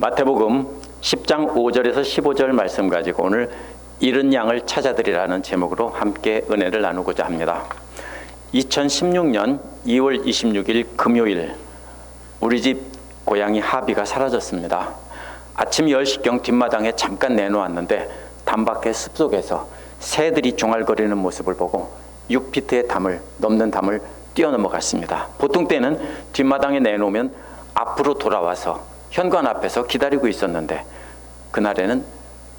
마태복음 10장 5절에서 15절 말씀 가지고 오늘 잃은 양을 찾아드리라는 제목으로 함께 은혜를 나누고자 합니다. 2016년 2월 26일 금요일 우리 집 고양이 하비가 사라졌습니다. 아침 10시경 뒷마당에 잠깐 내놓았는데 담밖의 숲속에서 새들이 중얼거리는 모습을 보고 6피트의 담을 넘는 담을 뛰어넘어갔습니다. 보통 때는 뒷마당에 내놓으면 앞으로 돌아와서 현관 앞에서 기다리고 있었는데 그날에는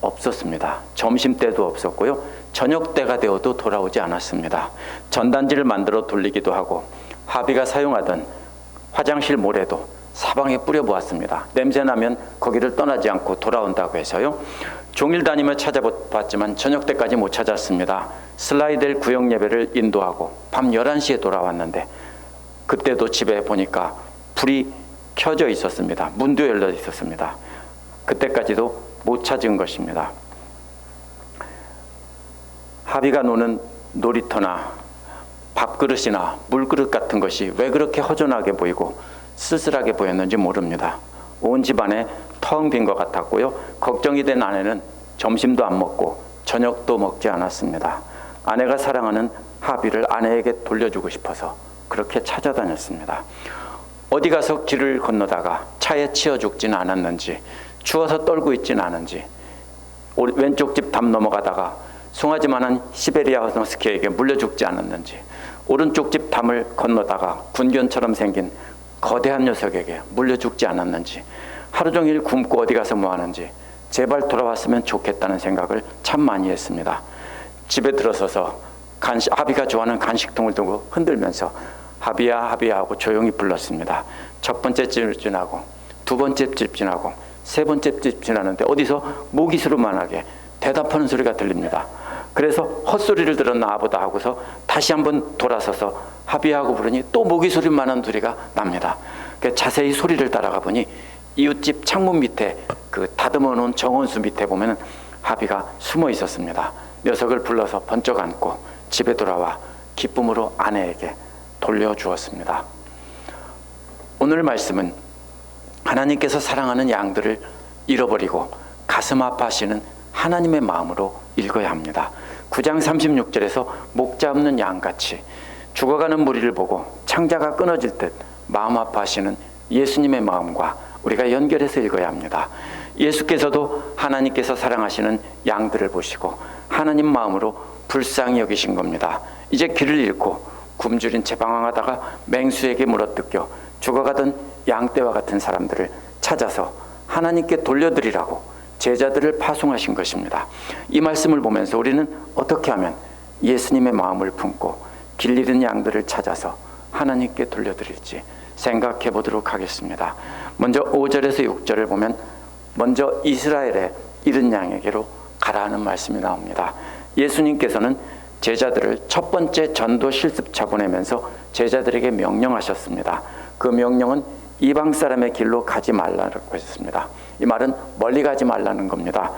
없었습니다. 점심때도 없었고요. 저녁때가 되어도 돌아오지 않았습니다. 전단지를 만들어 돌리기도 하고 하비가 사용하던 화장실 모래도 사방에 뿌려보았습니다. 냄새나면 거기를 떠나지 않고 돌아온다고 해서요. 종일 다니며 찾아봤지만 저녁때까지 못 찾았습니다. 슬라이델 구역 예배를 인도하고 밤 11시에 돌아왔는데 그때도 집에 보니까 불이 켜져 있었습니다. 문도 열려 있었습니다. 그때까지도 못 찾은 것입니다. 하비가 노는 놀이터나 밥그릇이나 물그릇 같은 것이 왜 그렇게 허전하게 보이고 쓸쓸하게 보였는지 모릅니다. 온 집안에 텅 빈 것 같았고요. 걱정이 된 아내는 점심도 안 먹고 저녁도 먹지 않았습니다. 아내가 사랑하는 하비를 아내에게 돌려주고 싶어서 그렇게 찾아다녔습니다. 어디 가서 길을 건너다가 차에 치여 죽지는 않았는지, 추워서 떨고 있지는 않은지, 왼쪽 집 담 넘어가다가 송아지만한 시베리아 허스키에게 물려 죽지 않았는지, 오른쪽 집 담을 건너다가 군견처럼 생긴 거대한 녀석에게 물려 죽지 않았는지, 하루 종일 굶고 어디 가서 뭐 하는지 제발 돌아왔으면 좋겠다는 생각을 참 많이 했습니다. 집에 들어서서 하비가 좋아하는 간식통을 두고 흔들면서 하비야 하비야 하고 조용히 불렀습니다. 첫 번째 집 지나고 두 번째 집 지나고 세 번째 집 지나는데 어디서 모기스름만하게 대답하는 소리가 들립니다. 그래서 헛소리를 들었나 보다 하고서 다시 한번 돌아서서 하비야 하고 부르니 또 모기소리만한 소리가 납니다. 자세히 소리를 따라가 보니 이웃집 창문 밑에 그 다듬어 놓은 정원수 밑에 보면 하비가 숨어 있었습니다. 녀석을 불러서 번쩍 안고 집에 돌아와 기쁨으로 아내에게 돌려주었습니다. 오늘 말씀은 하나님께서 사랑하는 양들을 잃어버리고 가슴 아파하시는 하나님의 마음으로 읽어야 합니다. 9장 36절에서 목자 없는 양같이 죽어가는 무리를 보고 창자가 끊어질 듯 마음 아파하시는 예수님의 마음과 우리가 연결해서 읽어야 합니다. 예수께서도 하나님께서 사랑하시는 양들을 보시고 하나님 마음으로 불쌍히 여기신 겁니다. 이제 길을 잃고 굶주린 채 방황하다가 맹수에게 물어뜯겨 죽어가던 양떼와 같은 사람들을 찾아서 하나님께 돌려드리라고 제자들을 파송하신 것입니다. 이 말씀을 보면서 우리는 어떻게 하면 예수님의 마음을 품고 길 잃은 양들을 찾아서 하나님께 돌려드릴지 생각해 보도록 하겠습니다. 먼저 5절에서 6절을 보면 먼저 이스라엘의 잃은 양에게로 가라는 말씀이 나옵니다. 예수님께서는 제자들을 첫 번째 전도 실습차 보내면서 제자들에게 명령하셨습니다. 그 명령은 이방 사람의 길로 가지 말라고 했습니다. 이 말은 멀리 가지 말라는 겁니다.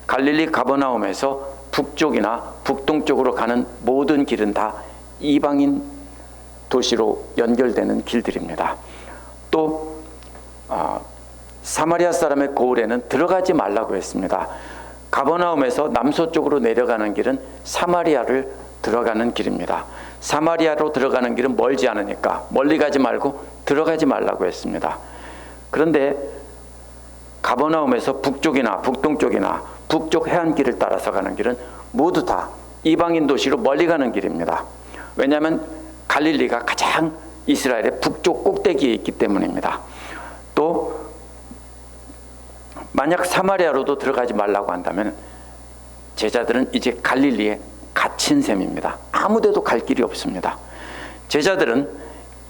갈릴리 가버나움에서 북쪽이나 북동쪽으로 가는 모든 길은 다 이방인 도시로 연결되는 길들입니다. 또 사마리아 사람의 고을에는 들어가지 말라고 했습니다. 가버나움에서 남서쪽으로 내려가는 길은 사마리아를 들어가는 길입니다. 사마리아로 들어가는 길은 멀지 않으니까 멀리 가지 말고 들어가지 말라고 했습니다. 그런데 가버나움에서 북쪽이나 북동쪽이나 북쪽 해안길을 따라서 가는 길은 모두 다 이방인 도시로 멀리 가는 길입니다. 왜냐하면 갈릴리가 가장 이스라엘의 북쪽 꼭대기에 있기 때문입니다. 또 만약 사마리아로도 들어가지 말라고 한다면 제자들은 이제 갈릴리에 갇힌 셈입니다. 아무데도 갈 길이 없습니다. 제자들은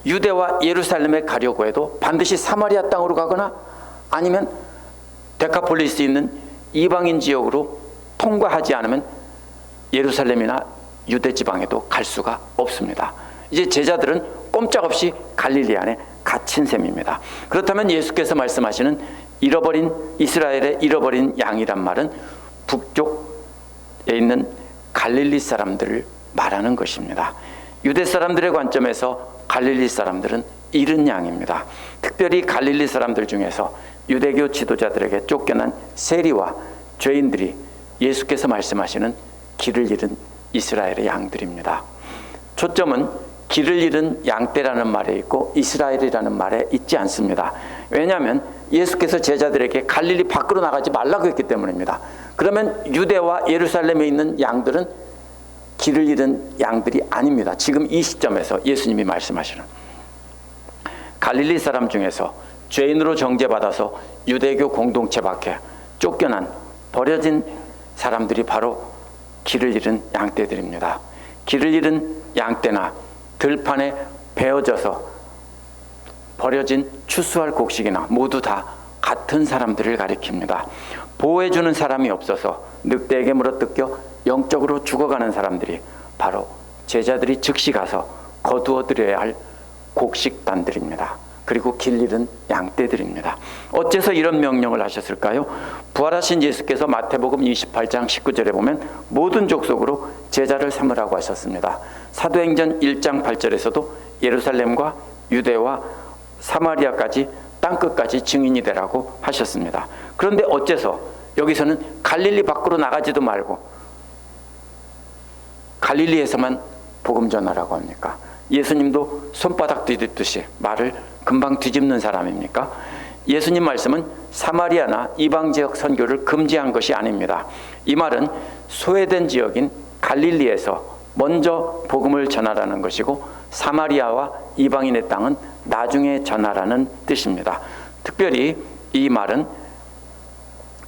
유대와 예루살렘에 가려고 해도 반드시 사마리아 땅으로 가거나 아니면 데카폴리스에 있는 이방인 지역으로 통과하지 않으면 예루살렘이나 유대 지방에도 갈 수가 없습니다. 이제 제자들은 꼼짝없이 갈릴리 안에 갇힌 셈입니다. 그렇다면 예수께서 말씀하시는 이스라엘의 잃어버린 양이란 말은 북쪽에 있는 갈릴리 사람들을 말하는 것입니다. 유대 사람들의 관점에서 갈릴리 사람들은 잃은 양입니다. 특별히 갈릴리 사람들 중에서 유대교 지도자들에게 쫓겨난 세리와 죄인들이 예수께서 말씀하시는 길을 잃은 이스라엘의 양들입니다. 초점은 길을 잃은 양떼라는 말에 있고 이스라엘이라는 말에 있지 않습니다. 왜냐하면 예수께서 제자들에게 갈릴리 밖으로 나가지 말라고 했기 때문입니다. 그러면 유대와 예루살렘에 있는 양들은 길을 잃은 양들이 아닙니다. 지금 이 시점에서 예수님이 말씀하시는 갈릴리 사람 중에서 죄인으로 정죄받아서 유대교 공동체 밖에 쫓겨난 버려진 사람들이 바로 길을 잃은 양떼들입니다. 길을 잃은 양떼나 들판에 베어져서 버려진 추수할 곡식이나 모두 다 같은 사람들을 가리킵니다. 보호해주는 사람이 없어서 늑대에게 물어뜯겨 영적으로 죽어가는 사람들이 바로 제자들이 즉시 가서 거두어 드려야 할 곡식단들입니다. 그리고 길 잃은 양떼들입니다. 어째서 이런 명령을 하셨을까요? 부활하신 예수께서 마태복음 28장 19절에 보면 모든 족속으로 제자를 삼으라고 하셨습니다. 사도행전 1장 8절에서도 예루살렘과 유대와 사마리아까지 땅끝까지 증인이 되라고 하셨습니다. 그런데 어째서 여기서는 갈릴리 밖으로 나가지도 말고 갈릴리에서만 복음 전하라고 합니까? 예수님도 손바닥 뒤집듯이 말을 금방 뒤집는 사람입니까? 예수님 말씀은 사마리아나 이방 지역 선교를 금지한 것이 아닙니다. 이 말은 소외된 지역인 갈릴리에서 먼저 복음을 전하라는 것이고 사마리아와 이방인의 땅은 나중에 전하라는 뜻입니다. 특별히 이 말은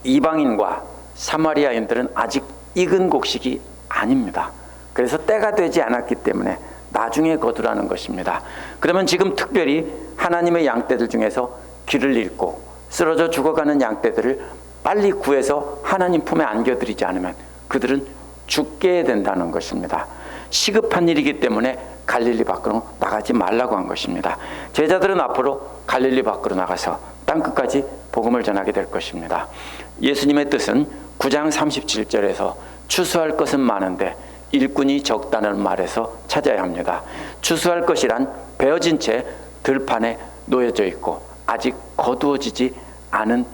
이방인과 사마리아인들은 아직 익은 곡식이 아닙니다. 그래서 때가 되지 않았기 때문에 나중에 거두라는 것입니다. 그러면 지금 특별히 하나님의 양떼들 중에서 길을 잃고 쓰러져 죽어가는 양떼들을 빨리 구해서 하나님 품에 안겨드리지 않으면 그들은 죽게 된다는 것입니다. 시급한 일이기 때문에 갈릴리 밖으로 나가지 말라고 한 것입니다. 제자들은 앞으로 갈릴리 밖으로 나가서 땅끝까지 복음을 전하게 될 것입니다. 예수님의 뜻은 9장 37절에서 추수할 것은 많은데 일꾼이 적다는 말에서 찾아야 합니다. 추수할 것이란 베어진 채 들판에 놓여져 있고 아직 거두어지지 않은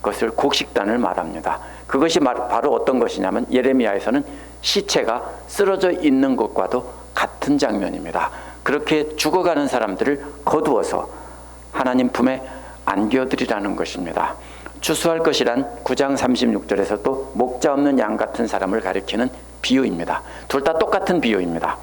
것을 곡식단을 말합니다. 그것이 바로 어떤 것이냐면 예레미야에서는 시체가 쓰러져 있는 것과도 같은 장면입니다. 그렇게 죽어가는 사람들을 거두어서 하나님 품에 안겨드리라는 것입니다. 추수할 것이란 9장 36절에서 또 목자 없는 양 같은 사람을 가리키는 비유입니다. 둘 다 똑같은 비유입니다.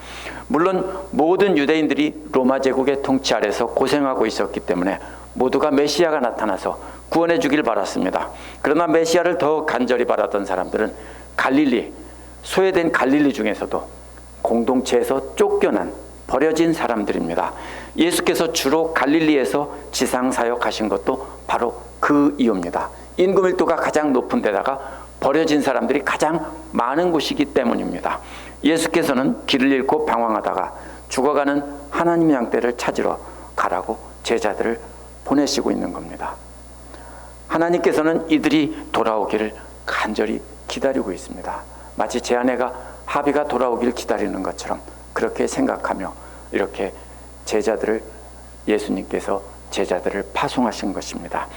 물론 모든 유대인들이 로마 제국의 통치 아래서 고생하고 있었기 때문에 모두가 메시아가 나타나서 구원해 주길 바랐습니다. 그러나 메시아를 더 간절히 바랐던 사람들은 갈릴리, 소외된 갈릴리 중에서도 공동체에서 쫓겨난 버려진 사람들입니다. 예수께서 주로 갈릴리에서 지상사역하신 것도 바로 그 이유입니다. 인구 밀도가 가장 높은 데다가 버려진 사람들이 가장 많은 곳이기 때문입니다. 예수께서는 길을 잃고 방황하다가 죽어가는 하나님의 양떼를 찾으러 가라고 제자들을 보내시고 있는 겁니다. 하나님께서는 이들이 돌아오기를 간절히 기다리고 있습니다. 마치 제 아내가 하비가 돌아오길 기다리는 것처럼 그렇게 생각하며 이렇게 예수님께서 제자들을 파송하신 것입니다.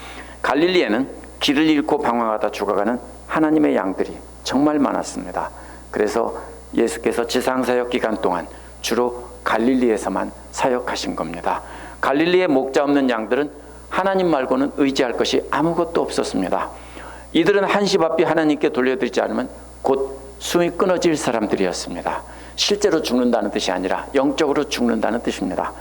갈릴리에는 길을 잃고 방황하다 죽어가는 하나님의 양들이 정말 많았습니다. 그래서 예수께서 지상사역 기간 동안 주로 갈릴리에서만 사역하신 겁니다. 갈릴리에 목자 없는 양들은 하나님 말고는 의지할 것이 아무것도 없었습니다. 이들은 한시바삐 하나님께 돌려드리지 않으면 곧 숨이 끊어질 사람들이었습니다. 실제로 죽는다는 뜻이 아니라 영적으로 죽는다는 뜻입니다.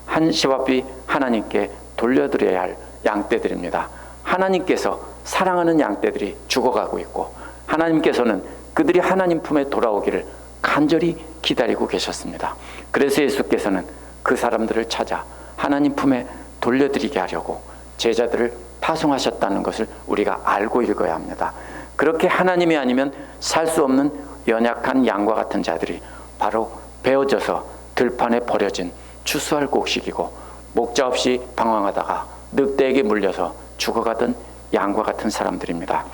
한시바삐 하나님께 돌려드려야 할 양떼들입니다. 하나님께서 사랑하는 양떼들이 죽어가고 있고 하나님께서는 그들이 하나님 품에 돌아오기를 간절히 기다리고 계셨습니다. 그래서 예수께서는 그 사람들을 찾아 하나님 품에 돌려드리게 하려고 제자들을 파송하셨다는 것을 우리가 알고 읽어야 합니다. 그렇게 하나님이 아니면 살 수 없는 연약한 양과 같은 자들이 바로 베어져서 들판에 버려진 추수할 곡식이고 목자 없이 방황하다가 늑대에게 물려서 죽어가던 양과 같은 사람들입니다.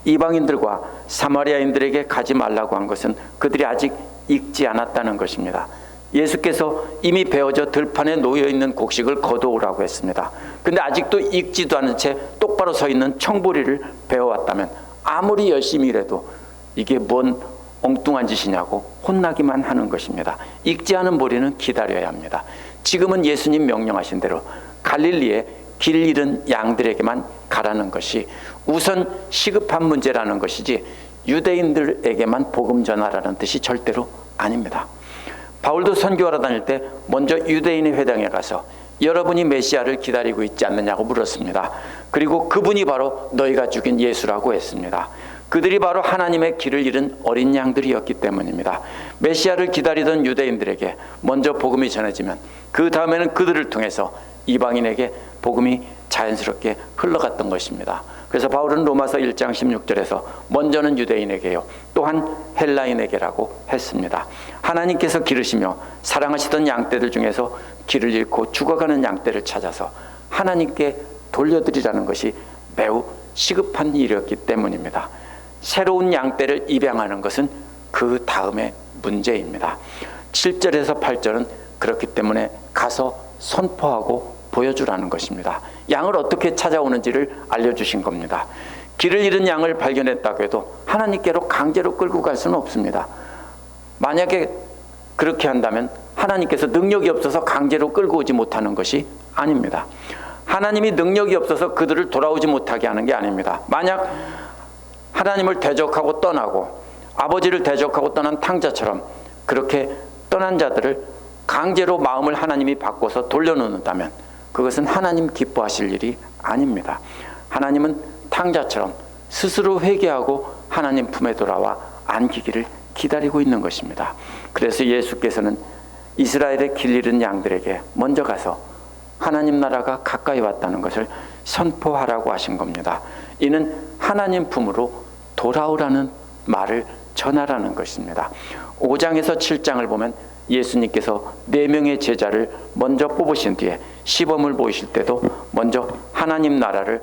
이방인들과 사마리아인들에게 가지 말라고 한 것은 그들이 아직 익지 않았다는 것입니다. 예수께서 이미 베어져 들판에 놓여있는 곡식을 거두오라고 했습니다. 근데 아직도 읽지도 않은 채 똑바로 서 있는 청보리를 배워왔다면 아무리 열심히 일해도 이게 뭔 엉뚱한 짓이냐고 혼나기만 하는 것입니다. 읽지 않은 보리는 기다려야 합니다. 지금은 예수님 명령하신 대로 갈릴리에 길 잃은 양들에게만 가라는 것이 우선 시급한 문제라는 것이지 유대인들에게만 복음 전하라는 뜻이 절대로 아닙니다. 바울도 선교하러 다닐 때 먼저 유대인의 회당에 가서 여러분이 메시아를 기다리고 있지 않느냐고 물었습니다. 그리고 그분이 바로 너희가 죽인 예수라고 했습니다. 그들이 바로 하나님의 길을 잃은 어린 양들이었기 때문입니다. 메시아를 기다리던 유대인들에게 먼저 복음이 전해지면 그 다음에는 그들을 통해서 이방인에게 복음이 자연스럽게 흘러갔던 것입니다. 그래서 바울은 로마서 1장 16절에서 먼저는 유대인에게요 또한 헬라인에게라고 했습니다. 하나님께서 기르시며 사랑하시던 양떼들 중에서 길을 잃고 죽어가는 양떼를 찾아서 하나님께 돌려드리라는 것이 매우 시급한 일이었기 때문입니다. 새로운 양떼를 입양하는 것은 그 다음의 문제입니다. 7절에서 8절은 그렇기 때문에 가서 선포하고 보여주라는 것입니다. 양을 어떻게 찾아오는지를 알려주신 겁니다. 길을 잃은 양을 발견했다고 해도 하나님께로 강제로 끌고 갈 수는 없습니다. 만약에 그렇게 한다면 하나님께서 능력이 없어서 강제로 끌고 오지 못하는 것이 아닙니다. 하나님이 능력이 없어서 그들을 돌아오지 못하게 하는 게 아닙니다. 만약 하나님을 대적하고 떠나고 아버지를 대적하고 떠난 탕자처럼 그렇게 떠난 자들을 강제로 마음을 하나님이 바꿔서 돌려놓는다면 그것은 하나님 기뻐하실 일이 아닙니다. 하나님은 탕자처럼 스스로 회개하고 하나님 품에 돌아와 안기기를 기다리고 있는 것입니다. 그래서 예수께서는 이스라엘의 길 잃은 양들에게 먼저 가서 하나님 나라가 가까이 왔다는 것을 선포하라고 하신 겁니다. 이는 하나님 품으로 돌아오라는 말을 전하라는 것입니다. 5장에서 7장을 보면 예수님께서 4명의 제자를 먼저 뽑으신 뒤에 시범을 보이실 때도 먼저 하나님 나라를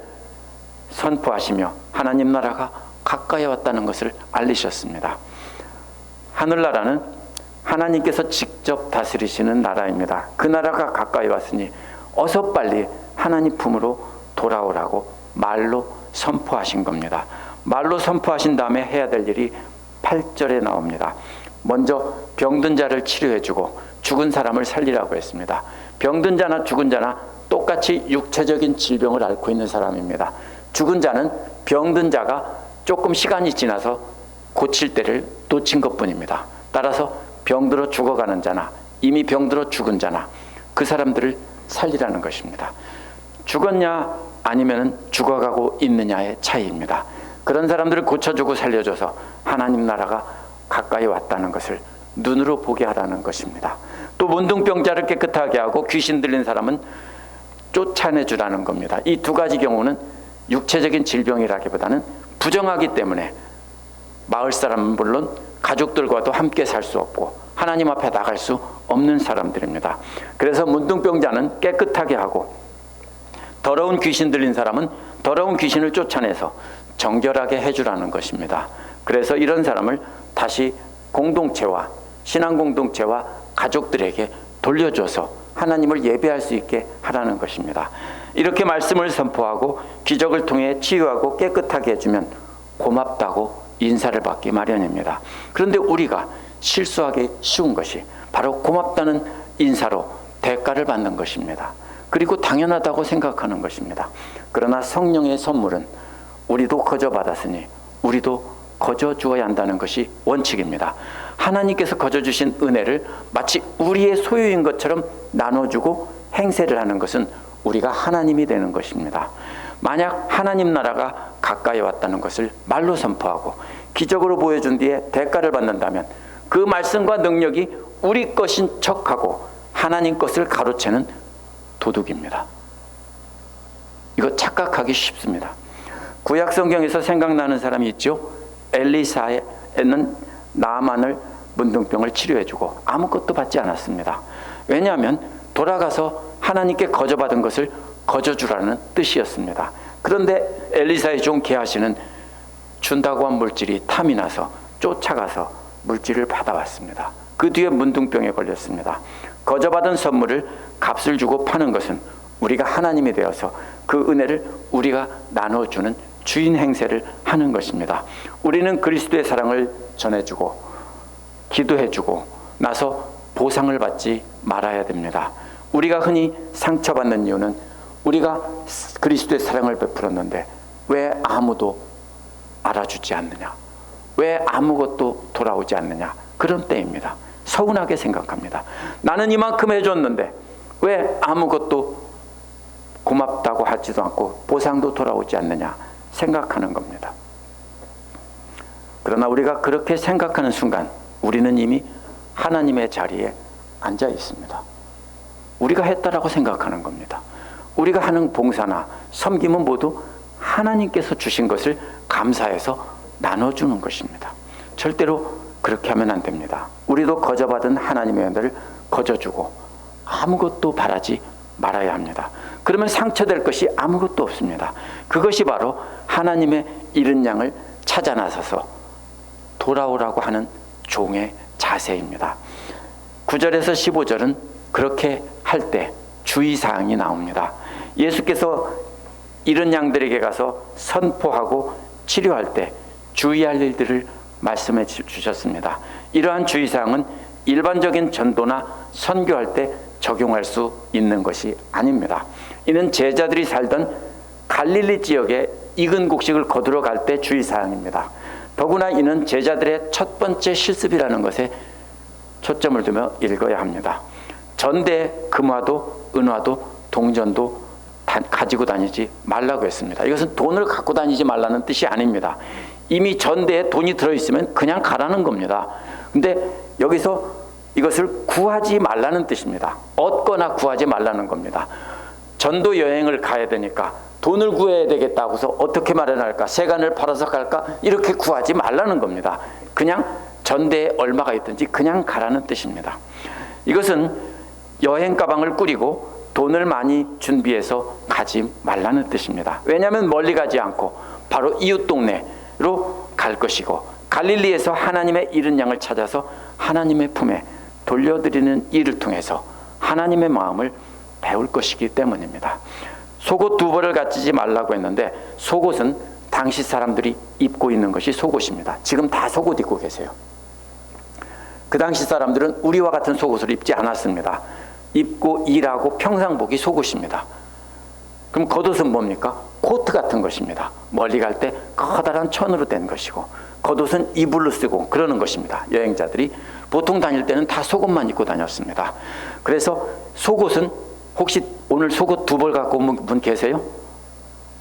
선포하시며 하나님 나라가 가까이 왔다는 것을 알리셨습니다. 하늘나라는 하나님께서 직접 다스리시는 나라입니다. 그 나라가 가까이 왔으니 어서 빨리 하나님 품으로 돌아오라고 말로 선포하신 겁니다. 말로 선포하신 다음에 해야 될 일이 8절에 나옵니다. 먼저 병든 자를 치료해주고 죽은 사람을 살리라고 했습니다. 병든 자나 죽은 자나 똑같이 육체적인 질병을 앓고 있는 사람입니다. 죽은 자는 병든 자가 조금 시간이 지나서 고칠 때를 놓친 것뿐입니다. 따라서 병들어 죽어가는 자나 이미 병들어 죽은 자나 그 사람들을 살리라는 것입니다. 죽었냐 아니면 죽어가고 있느냐의 차이입니다. 그런 사람들을 고쳐주고 살려줘서 하나님 나라가 가까이 왔다는 것을 눈으로 보게 하라는 것입니다. 또 문둥병자를 깨끗하게 하고 귀신 들린 사람은 쫓아내주라는 겁니다. 이 두 가지 경우는 육체적인 질병이라기보다는 부정하기 때문에 마을 사람은 물론 가족들과도 함께 살 수 없고 하나님 앞에 나갈 수 없는 사람들입니다. 그래서 문둥병자는 깨끗하게 하고 더러운 귀신 들린 사람은 더러운 귀신을 쫓아내서 정결하게 해주라는 것입니다. 그래서 이런 사람을 다시 공동체와 신앙 공동체와 가족들에게 돌려줘서 하나님을 예배할 수 있게 하라는 것입니다. 이렇게 말씀을 선포하고 기적을 통해 치유하고 깨끗하게 해주면 고맙다고 인사를 받기 마련입니다. 그런데 우리가 실수하기 쉬운 것이 바로 고맙다는 인사로 대가를 받는 것입니다. 그리고 당연하다고 생각하는 것입니다. 그러나 성령의 선물은 우리도 거저 받았으니 우리도 거저 주어야 한다는 것이 원칙입니다. 하나님께서 거저 주신 은혜를 마치 우리의 소유인 것처럼 나눠주고 행세를 하는 것은 우리가 하나님이 되는 것입니다. 만약 하나님 나라가 가까이 왔다는 것을 말로 선포하고 기적으로 보여준 뒤에 대가를 받는다면 그 말씀과 능력이 우리 것인 척하고 하나님 것을 가로채는 도둑입니다. 이거 착각하기 쉽습니다. 구약 성경에서 생각나는 사람이 있죠. 엘리사에는 나아만을 문둥병을 치료해주고 아무것도 받지 않았습니다. 왜냐하면 돌아가서 하나님께 거저받은 것을 거저주라는 뜻이었습니다. 그런데 엘리사의 종 게하시는 준다고 한 물질이 탐이 나서 쫓아가서 물질을 받아왔습니다. 그 뒤에 문둥병에 걸렸습니다. 거저받은 선물을 값을 주고 파는 것은 우리가 하나님이 되어서 그 은혜를 우리가 나눠주는 주인 행세를 하는 것입니다. 우리는 그리스도의 사랑을 전해주고 기도해주고 나서 보상을 받지 말아야 됩니다. 우리가 흔히 상처받는 이유는 우리가 그리스도의 사랑을 베풀었는데 왜 아무도 알아주지 않느냐, 왜 아무것도 돌아오지 않느냐, 그런 때입니다. 서운하게 생각합니다. 나는 이만큼 해줬는데 왜 아무것도 고맙다고 하지도 않고 보상도 돌아오지 않느냐 생각하는 겁니다. 그러나 우리가 그렇게 생각하는 순간 우리는 이미 하나님의 자리에 앉아 있습니다. 우리가 했다라고 생각하는 겁니다. 우리가 하는 봉사나 섬김은 모두 하나님께서 주신 것을 감사해서 나눠주는 것입니다. 절대로 그렇게 하면 안 됩니다. 우리도 거저받은 하나님의 은혜를 거저주고 아무것도 바라지 말아야 합니다. 그러면 상처될 것이 아무것도 없습니다. 그것이 바로 하나님의 잃은 양을 찾아 나서서 돌아오라고 하는 종의 자세입니다. 9절에서 15절은 그렇게 할 때 주의사항이 나옵니다. 예수께서 잃은 양들에게 가서 선포하고 치료할 때 주의할 일들을 말씀해 주셨습니다. 이러한 주의사항은 일반적인 전도나 선교할 때 적용할 수 있는 것이 아닙니다. 이는 제자들이 살던 갈릴리 지역에 익은 곡식을 거두러 갈 때 주의사항입니다. 더구나 이는 제자들의 첫 번째 실습이라는 것에 초점을 두며 읽어야 합니다. 전대 금화도 은화도 동전도 가지고 다니지 말라고 했습니다. 이것은 돈을 갖고 다니지 말라는 뜻이 아닙니다. 이미 전대에 돈이 들어있으면 그냥 가라는 겁니다. 근데 여기서 이것을 구하지 말라는 뜻입니다. 얻거나 구하지 말라는 겁니다. 전도 여행을 가야 되니까 돈을 구해야 되겠다고서 어떻게 마련할까? 세간을 팔아서 갈까? 이렇게 구하지 말라는 겁니다. 그냥 전대에 얼마가 있든지 그냥 가라는 뜻입니다. 이것은 여행 가방을 꾸리고 돈을 많이 준비해서 가지 말라는 뜻입니다. 왜냐하면 멀리 가지 않고 바로 이웃 동네로 갈 것이고 갈릴리에서 하나님의 잃은 양을 찾아서 하나님의 품에 돌려드리는 일을 통해서 하나님의 마음을 배울 것이기 때문입니다. 속옷 2벌을 가지지 말라고 했는데 속옷은 당시 사람들이 입고 있는 것이 속옷입니다. 지금 다 속옷 입고 계세요. 그 당시 사람들은 우리와 같은 속옷을 입지 않았습니다. 입고 일하고 평상복이 속옷입니다. 그럼 겉옷은 뭡니까? 코트 같은 것입니다. 멀리 갈 때 커다란 천으로 된 것이고 겉옷은 이불로 쓰고 그러는 것입니다. 여행자들이 보통 다닐 때는 다 속옷만 입고 다녔습니다. 그래서 속옷은 혹시 오늘 속옷 2벌 갖고 온 분 계세요?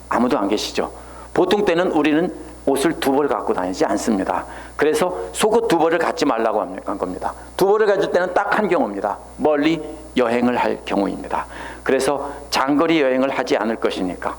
아무도 안 계시죠? 보통 때는 우리는 옷을 2벌 갖고 다니지 않습니다. 그래서 속옷 2벌을 갖지 말라고 한 겁니다. 2벌을 가질 때는 딱 한 경우입니다. 멀리 여행을 할 경우입니다. 그래서 장거리 여행을 하지 않을 것이니까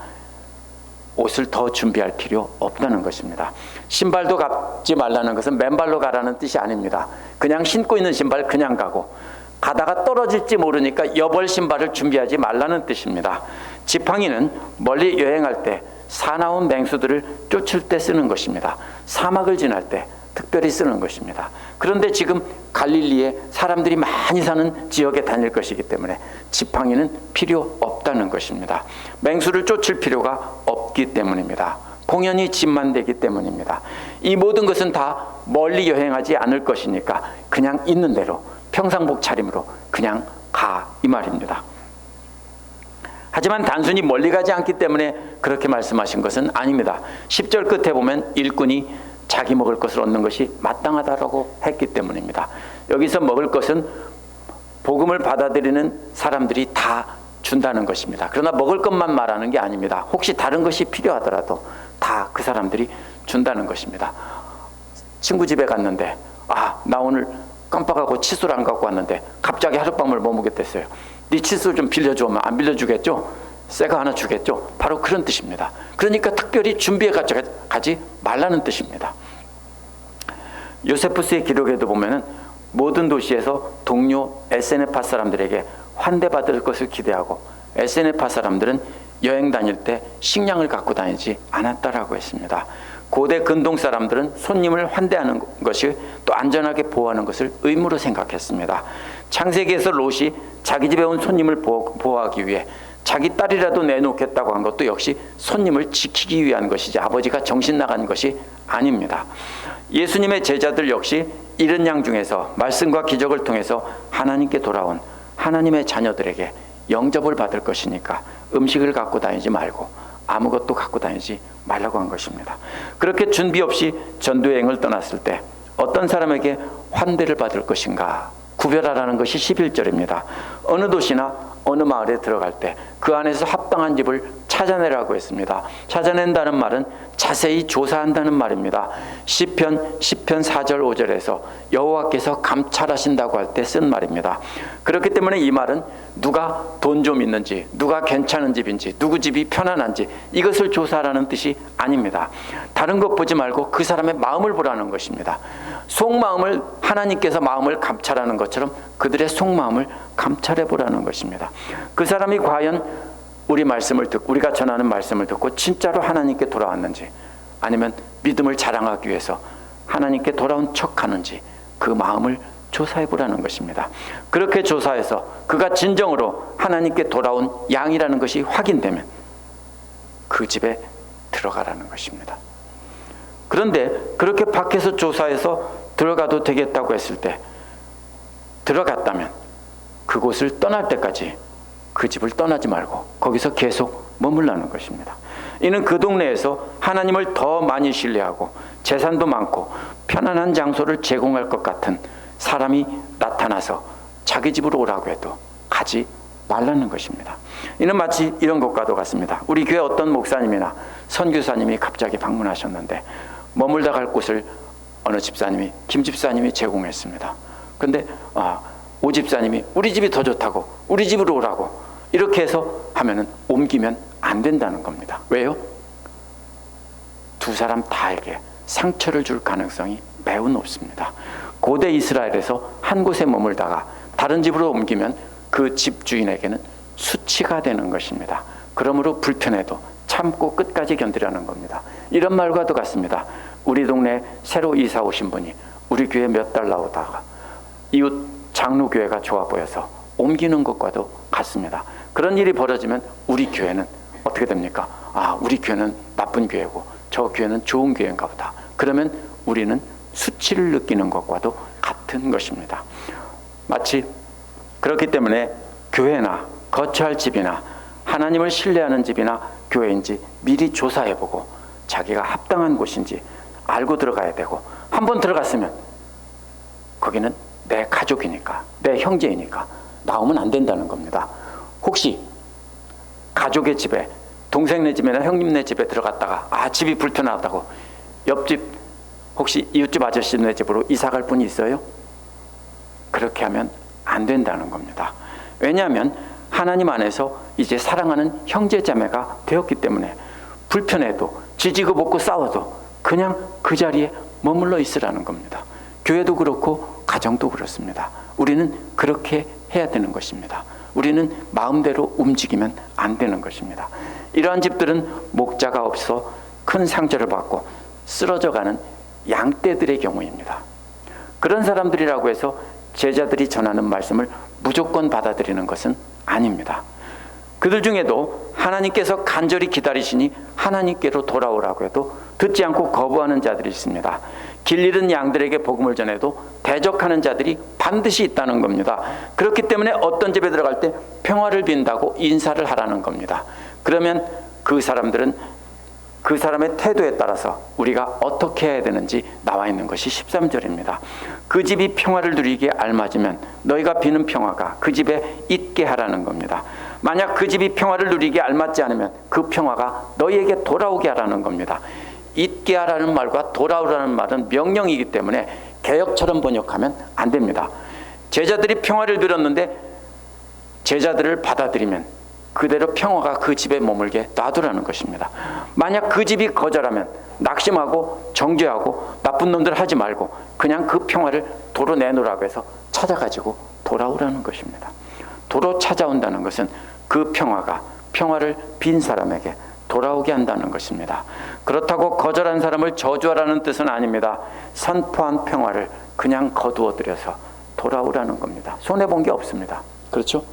옷을 더 준비할 필요 없다는 것입니다. 신발도 갖지 말라는 것은 맨발로 가라는 뜻이 아닙니다. 그냥 신고 있는 신발 그냥 가고 가다가 떨어질지 모르니까 여벌 신발을 준비하지 말라는 뜻입니다. 지팡이는 멀리 여행할 때 사나운 맹수들을 쫓을 때 쓰는 것입니다. 사막을 지날 때 특별히 쓰는 것입니다. 그런데 지금 갈릴리에 사람들이 많이 사는 지역에 다닐 것이기 때문에 지팡이는 필요 없다는 것입니다. 맹수를 쫓을 필요가 없기 때문입니다. 공연히 집만 되기 때문입니다. 이 모든 것은 다 멀리 여행하지 않을 것이니까 그냥 있는 대로 평상복 차림으로 그냥 가, 이 말입니다. 하지만 단순히 멀리 가지 않기 때문에 그렇게 말씀하신 것은 아닙니다. 10절 끝에 보면 일꾼이 자기 먹을 것을 얻는 것이 마땅하다고 했기 때문입니다. 여기서 먹을 것은 복음을 받아들이는 사람들이 다 준다는 것입니다. 그러나 먹을 것만 말하는 게 아닙니다. 혹시 다른 것이 필요하더라도 다 그 사람들이 준다는 것입니다. 친구 집에 갔는데 나 오늘 깜빡하고 칫솔 안 갖고 왔는데 갑자기 하룻밤을 머무겠댔어요. 네 칫솔 좀 빌려주면 안 빌려주겠죠? 새 거 하나 주겠죠? 바로 그런 뜻입니다. 그러니까 특별히 준비해 가지 말라는 뜻입니다. 요세푸스의 기록에도 보면은 모든 도시에서 동료 에세네파 사람들에게 환대받을 것을 기대하고 에세네파 사람들은 여행 다닐 때 식량을 갖고 다니지 않았다라고 했습니다. 고대 근동 사람들은 손님을 환대하는 것이 또 안전하게 보호하는 것을 의무로 생각했습니다. 창세기에서 롯이 자기 집에 온 손님을 보호하기 위해 자기 딸이라도 내놓겠다고 한 것도 역시 손님을 지키기 위한 것이지 아버지가 정신 나간 것이 아닙니다. 예수님의 제자들 역시 잃은 양 중에서 말씀과 기적을 통해서 하나님께 돌아온 하나님의 자녀들에게 영접을 받을 것이니까 음식을 갖고 다니지 말고 아무것도 갖고 다니지 말라고 한 것입니다. 그렇게 준비 없이 전도여행을 떠났을 때 어떤 사람에게 환대를 받을 것인가 구별하라는 것이 11절입니다. 어느 도시나 어느 마을에 들어갈 때 그 안에서 합당한 집을 찾아내라고 했습니다. 찾아낸다는 말은 자세히 조사한다는 말입니다. 시편 4절 5절에서 여호와께서 감찰하신다고 할 때 쓴 말입니다. 그렇기 때문에 이 말은 누가 돈 좀 있는지, 누가 괜찮은 집인지, 누구 집이 편안한지 이것을 조사하라는 뜻이 아닙니다. 다른 것 보지 말고 그 사람의 마음을 보라는 것입니다. 속마음을 하나님께서 마음을 감찰하는 것처럼 그들의 속마음을 감찰해 보라는 것입니다. 그 사람이 과연 우리 말씀을 듣고 우리가 전하는 말씀을 듣고 진짜로 하나님께 돌아왔는지 아니면 믿음을 자랑하기 위해서 하나님께 돌아온 척하는지 그 마음을 조사해 보라는 것입니다. 그렇게 조사해서 그가 진정으로 하나님께 돌아온 양이라는 것이 확인되면 그 집에 들어가라는 것입니다. 그런데 그렇게 밖에서 조사해서 들어가도 되겠다고 했을 때 들어갔다면 그곳을 떠날 때까지 그 집을 떠나지 말고 거기서 계속 머물라는 것입니다. 이는 그 동네에서 하나님을 더 많이 신뢰하고 재산도 많고 편안한 장소를 제공할 것 같은 사람이 나타나서 자기 집으로 오라고 해도 가지 말라는 것입니다. 이는 마치 이런 것과도 같습니다. 우리 교회 어떤 목사님이나 선교사님이 갑자기 방문하셨는데 머물다 갈 곳을 어느 집사님이 김 집사님이 제공했습니다. 근데 오 집사님이 우리 집이 더 좋다고 우리 집으로 오라고 이렇게 해서 하면은 옮기면 안 된다는 겁니다. 왜요? 두 사람 다에게 상처를 줄 가능성이 매우 높습니다. 고대 이스라엘에서 한 곳에 머물다가 다른 집으로 옮기면 그 집 주인에게는 수치가 되는 것입니다. 그러므로 불편해도 참고 끝까지 견디라는 겁니다. 이런 말과도 같습니다. 우리 동네에 새로 이사 오신 분이 우리 교회 몇 달 나오다가 이웃 장로교회가 좋아 보여서 옮기는 것과도 같습니다. 그런 일이 벌어지면 우리 교회는 어떻게 됩니까? 우리 교회는 나쁜 교회고 저 교회는 좋은 교회인가 보다. 그러면 우리는 수치를 느끼는 것과도 같은 것입니다. 마치 그렇기 때문에 교회나 거처할 집이나 하나님을 신뢰하는 집이나 교회인지 미리 조사해보고 자기가 합당한 곳인지 알고 들어가야 되고 한번 들어갔으면 거기는 내 가족이니까 내 형제이니까 나오면 안 된다는 겁니다. 혹시 가족의 집에 동생네 집이나 형님네 집에 들어갔다가 집이 불편하다고 옆집 혹시 이웃집 아저씨네 집으로 이사 갈 분이 있어요? 그렇게 하면 안 된다는 겁니다. 왜냐하면 하나님 안에서 이제 사랑하는 형제자매가 되었기 때문에 불편해도 지지고 볶고 싸워도 그냥 그 자리에 머물러 있으라는 겁니다. 교회도 그렇고 가정도 그렇습니다. 우리는 그렇게 해야 되는 것입니다. 우리는 마음대로 움직이면 안 되는 것입니다. 이러한 집들은 목자가 없어 큰 상처를 받고 쓰러져가는 양떼들의 경우입니다. 그런 사람들이라고 해서 제자들이 전하는 말씀을 무조건 받아들이는 것은 아닙니다. 그들 중에도 하나님께서 간절히 기다리시니 하나님께로 돌아오라고 해도 듣지 않고 거부하는 자들이 있습니다. 길 잃은 양들에게 복음을 전해도 대적하는 자들이 반드시 있다는 겁니다. 그렇기 때문에 어떤 집에 들어갈 때 평화를 빈다고 인사를 하라는 겁니다. 그러면 그 사람들은 그 사람의 태도에 따라서 우리가 어떻게 해야 되는지 나와 있는 것이 13절입니다. 그 집이 평화를 누리기에 알맞으면 너희가 비는 평화가 그 집에 있게 하라는 겁니다. 만약 그 집이 평화를 누리기에 알맞지 않으면 그 평화가 너희에게 돌아오게 하라는 겁니다. 있게 하라는 말과 돌아오라는 말은 명령이기 때문에 개역처럼 번역하면 안 됩니다. 제자들이 평화를 누렸는데 제자들을 받아들이면 그대로 평화가 그 집에 머물게 놔두라는 것입니다. 만약 그 집이 거절하면 낙심하고 정죄하고 나쁜 놈들 하지 말고 그냥 그 평화를 도로 내놓으라고 해서 찾아가지고 돌아오라는 것입니다. 도로 찾아온다는 것은 그 평화가 평화를 빈 사람에게 돌아오게 한다는 것입니다. 그렇다고 거절한 사람을 저주하라는 뜻은 아닙니다. 선포한 평화를 그냥 거두어들여서 돌아오라는 겁니다. 손해본 게 없습니다. 그렇죠?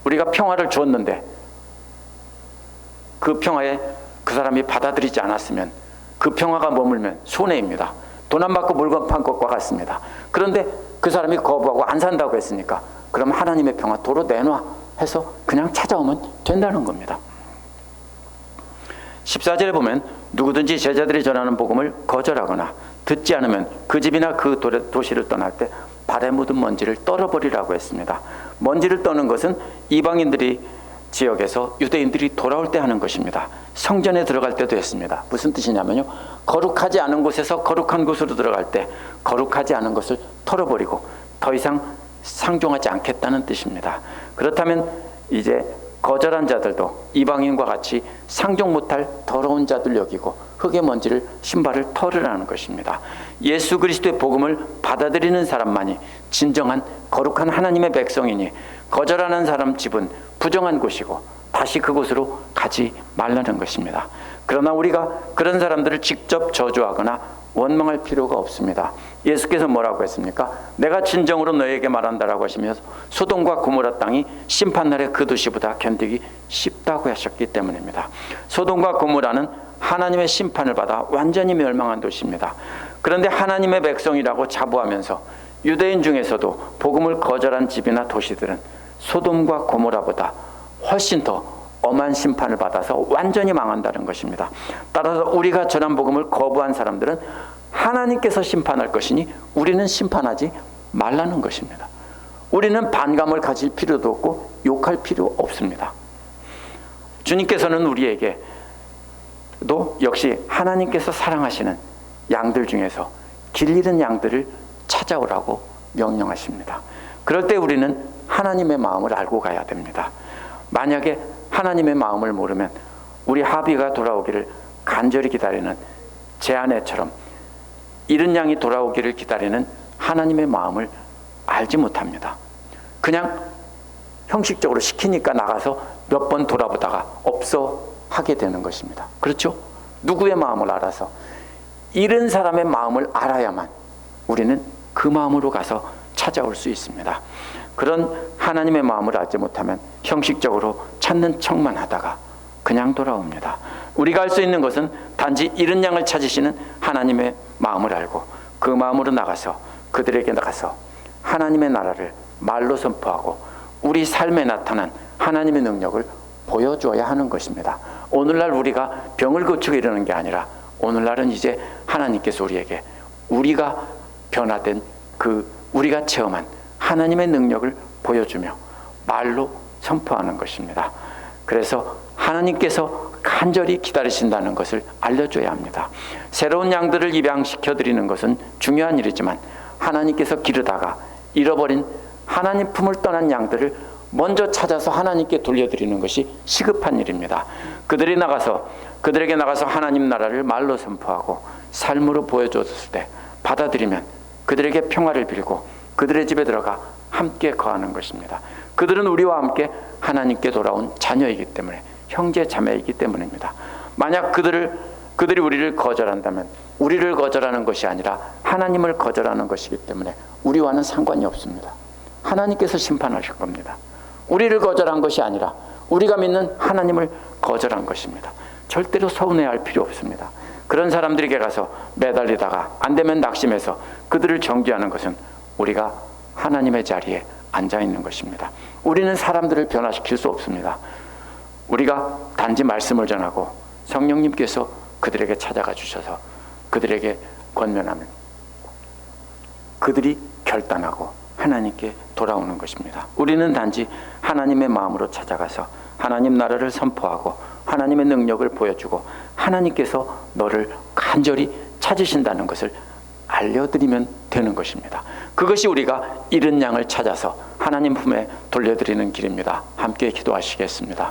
우리가 평화를 주었는데 그 평화에 그 사람이 받아들이지 않았으면 그 평화가 머물면 손해입니다. 돈 안 받고 물건 판 것과 같습니다. 그런데 그 사람이 거부하고 안 산다고 했으니까 그럼 하나님의 평화 도로 내놔 해서 그냥 찾아오면 된다는 겁니다. 14절에 보면 누구든지 제자들이 전하는 복음을 거절하거나 듣지 않으면 그 집이나 그 도시를 떠날 때 발에 묻은 먼지를 떨어버리라고 했습니다. 먼지를 떠는 것은 이방인들이 지역에서 유대인들이 돌아올 때 하는 것입니다. 성전에 들어갈 때도 했습니다. 무슨 뜻이냐면요, 거룩하지 않은 곳에서 거룩한 곳으로 들어갈 때 거룩하지 않은 것을 털어버리고 더 이상 상종하지 않겠다는 뜻입니다. 그렇다면 이제 거절한 자들도 이방인과 같이 상종 못할 더러운 자들 여기고 흙의 먼지를 신발을 털으라는 것입니다. 예수 그리스도의 복음을 받아들이는 사람만이 진정한 거룩한 하나님의 백성이니 거절하는 사람 집은 부정한 곳이고 다시 그곳으로 가지 말라는 것입니다. 그러나 우리가 그런 사람들을 직접 저주하거나 원망할 필요가 없습니다. 예수께서 뭐라고 했습니까? 내가 진정으로 너에게 말한다라고 하시면서 소돔과 고모라 땅이 심판날의 그 도시보다 견디기 쉽다고 하셨기 때문입니다. 소돔과 고모라는 하나님의 심판을 받아 완전히 멸망한 도시입니다. 그런데 하나님의 백성이라고 자부하면서 유대인 중에서도 복음을 거절한 집이나 도시들은 소돔과 고모라보다 훨씬 더 엄한 심판을 받아서 완전히 망한다는 것입니다. 따라서 우리가 전한 복음을 거부한 사람들은 하나님께서 심판할 것이니 우리는 심판하지 말라는 것입니다. 우리는 반감을 가질 필요도 없고 욕할 필요 없습니다. 주님께서는 우리에게도 역시 하나님께서 사랑하시는 양들 중에서 길 잃은 양들을 찾아오라고 명령하십니다. 그럴 때 우리는 하나님의 마음을 알고 가야 됩니다. 만약에 하나님의 마음을 모르면 우리 하비가 돌아오기를 간절히 기다리는 제 아내처럼 잃은 양이 돌아오기를 기다리는 하나님의 마음을 알지 못합니다. 그냥 형식적으로 시키니까 나가서 몇 번 돌아보다가 없어 하게 되는 것입니다. 그렇죠? 누구의 마음을 알아서 잃은 사람의 마음을 알아야만 우리는 그 마음으로 가서 찾아올 수 있습니다. 그런 하나님의 마음을 알지 못하면 형식적으로 찾는 척만 하다가 그냥 돌아옵니다. 우리가 할 수 있는 것은 단지 잃은 양을 찾으시는 하나님의 마음을 알고 그 마음으로 나가서 그들에게 나가서 하나님의 나라를 말로 선포하고 우리 삶에 나타난 하나님의 능력을 보여줘야 하는 것입니다. 오늘날 우리가 병을 고치고 이러는 게 아니라 오늘날은 이제 하나님께서 우리에게 우리가 변화된 우리가 체험한 하나님의 능력을 보여주며 말로 선포하는 것입니다. 그래서 하나님께서 간절히 기다리신다는 것을 알려줘야 합니다. 새로운 양들을 입양시켜 드리는 것은 중요한 일이지만 하나님께서 기르다가 잃어버린 하나님 품을 떠난 양들을 먼저 찾아서 하나님께 돌려드리는 것이 시급한 일입니다. 그들에게 나가서 하나님 나라를 말로 선포하고 삶으로 보여줬을 때 받아들이면 그들에게 평화를 빌고 그들의 집에 들어가 함께 거하는 것입니다. 그들은 우리와 함께 하나님께 돌아온 자녀이기 때문에 형제 자매이기 때문입니다. 만약 그들이 우리를 거절한다면 우리를 거절하는 것이 아니라 하나님을 거절하는 것이기 때문에 우리와는 상관이 없습니다. 하나님께서 심판하실 겁니다. 우리를 거절한 것이 아니라 우리가 믿는 하나님을 거절한 것입니다. 절대로 서운해할 필요 없습니다. 그런 사람들에게 가서 매달리다가 안 되면 낙심해서 그들을 정죄하는 것은 우리가 하나님의 자리에 앉아 있는 것입니다. 우리는 사람들을 변화시킬 수 없습니다. 우리가 단지 말씀을 전하고 성령님께서 그들에게 찾아가 주셔서 그들에게 권면하면 그들이 결단하고 하나님께 돌아오는 것입니다. 우리는 단지 하나님의 마음으로 찾아가서 하나님 나라를 선포하고 하나님의 능력을 보여주고 하나님께서 너를 간절히 찾으신다는 것을 알려드리면 되는 것입니다. 그것이 우리가 잃은 양을 찾아서 하나님 품에 돌려드리는 길입니다. 함께 기도하시겠습니다.